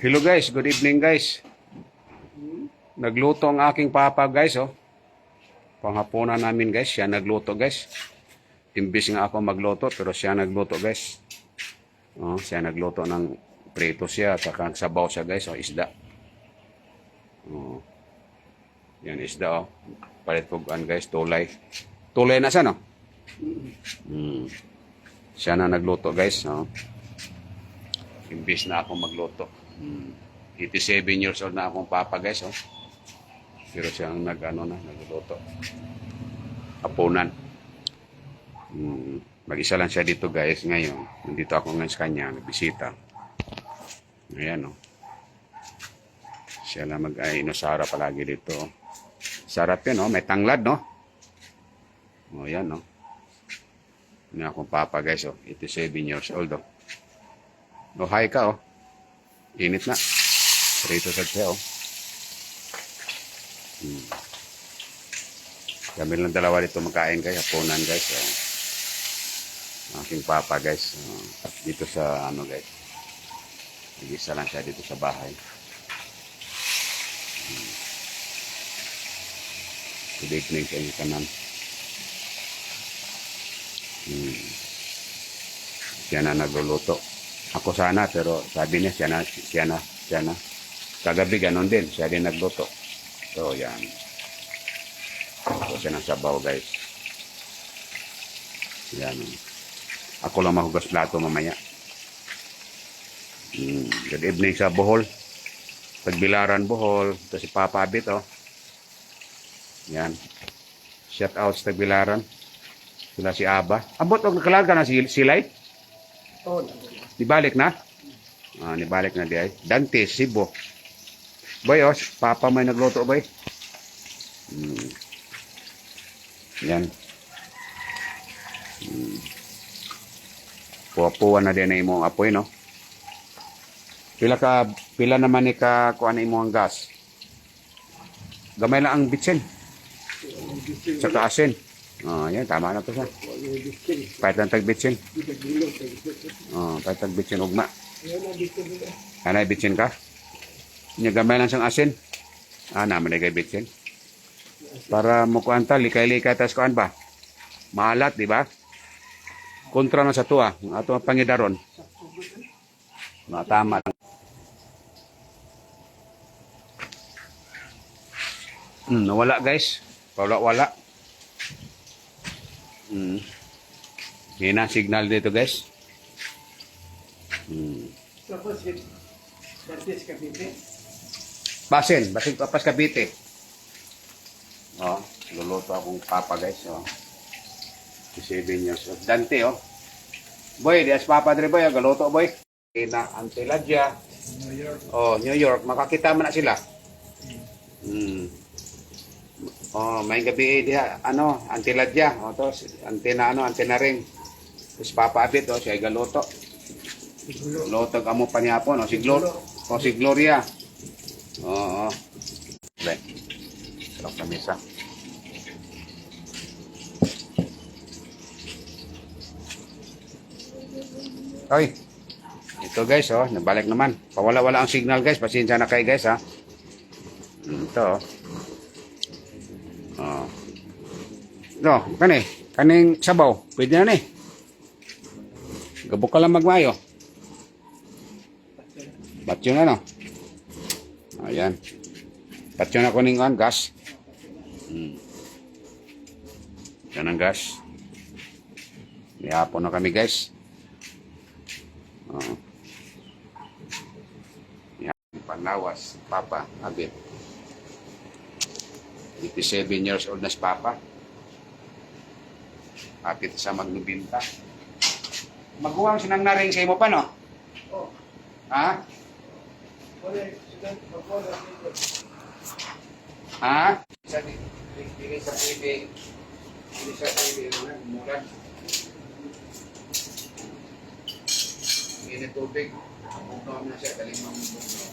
Hello guys, good evening guys. Nagluto ang aking papa guys, oh. Panghapunan namin guys, siya nagluto guys. Imbis nga ako magluto, pero siya nagluto guys. Oh, siya nagluto ng prito siya, at saka sabaw siya guys, oh, isda. Oh. Yan isda, oh. Palit pugan guys, tulay. Tulay na siya, no? Siya na nagluto guys, oh. Imbis na ako magluto. 87 years old na akong papa guys, oh. Pero siyang nagluto. Hapunan. Mag-isa lang siya dito guys ngayon. Nandito ako ngayon sa kanya, nagbisita. Ayan, oh. Siya lang mag-inosara palagi dito. Sarap yan, oh. May tanglad, no? Oh, yan, no? Yan akong papa guys, oh. 87 years old, oh. Oh, hi ka, oh. Init na. Prito sa siya, oh. Kami lang dalawa dito magkain guys, hapunan guys. Aking papa guys, dito sa ano guys. Nag-isa lang siya dito sa bahay. Good evening sa inyo kanan. Siya na nagluluto. Ako sana, pero sabi niya siya na. Kagabi ganon din, siya din nagluto. So, yan. So, siya ng sabaw, guys. Yan. Ako lang mahugas plato mamaya. Good evening sa Bohol. Tagbilaran, Bohol. Ito si Papa Abit, oh. Yan. Shout out sa Tagbilaran. Sila si Aba. Abot, nagkalaga na silay? Oo. Nibalik na? Nibalik na di ay. Dante, Cebu. Boy, oh, papa may nagluto, boy. Yan. Puwa-puwa na din na imong apoy, no? Pila naman ni kuha na imong gas. Gamay lang ang bitsin. Saka asin. Yan, tama na to siya. Pahit lang tag-bitsin. Pahit tag-bitsin, ugma. Anay, bitsin ka? Gamay lang siyang asin. Naman ay bitsin. Para mukuanta, likay-likay, tas kuan ba? Maalat, di ba? Kontra na sa tuwa. Ato ang pangidaron. Tama lang. Nawala guys. Wala. Hina signal dito guys. Tapos, Dantes Cavite. Basin Papas Cavite. Oh, luluto akong papa guys, oh. 7 years old. Dante, oh. Boy, dias papa dre boy, galuto boy. Ina Antiladya. New York. Oh, New York, makakita man na sila. Oh, may gabi diha Antiladya. Oh, to antena ring. Tapos Papa Abit, oh, siya galuto. Luto amo pa niya po, no? Si Gloria. Oo. Right. Sarap na misa. Oy. Ito guys, oh, nabalik naman. Pawala-wala ang signal guys. Pasensya na kayo guys, ha. Ito, oh. No, kaning sabaw. Pwede na ni. Gabok ka lang magmayo. Batyo na, no? Ayan. Batyo na ko ning gas. Yan ang gas. Ihapon na kami, guys. Panlawas, Papa Abit. 87 years old na si Papa. Apit sa magnubinta. Maguwang sinang naring sa imo pa, no? Oh. Ha? Ha? Sa dili sa TV. Dili sa TV, umulan. Init tubig. Bugnaw na siya, daling mamubugnaw.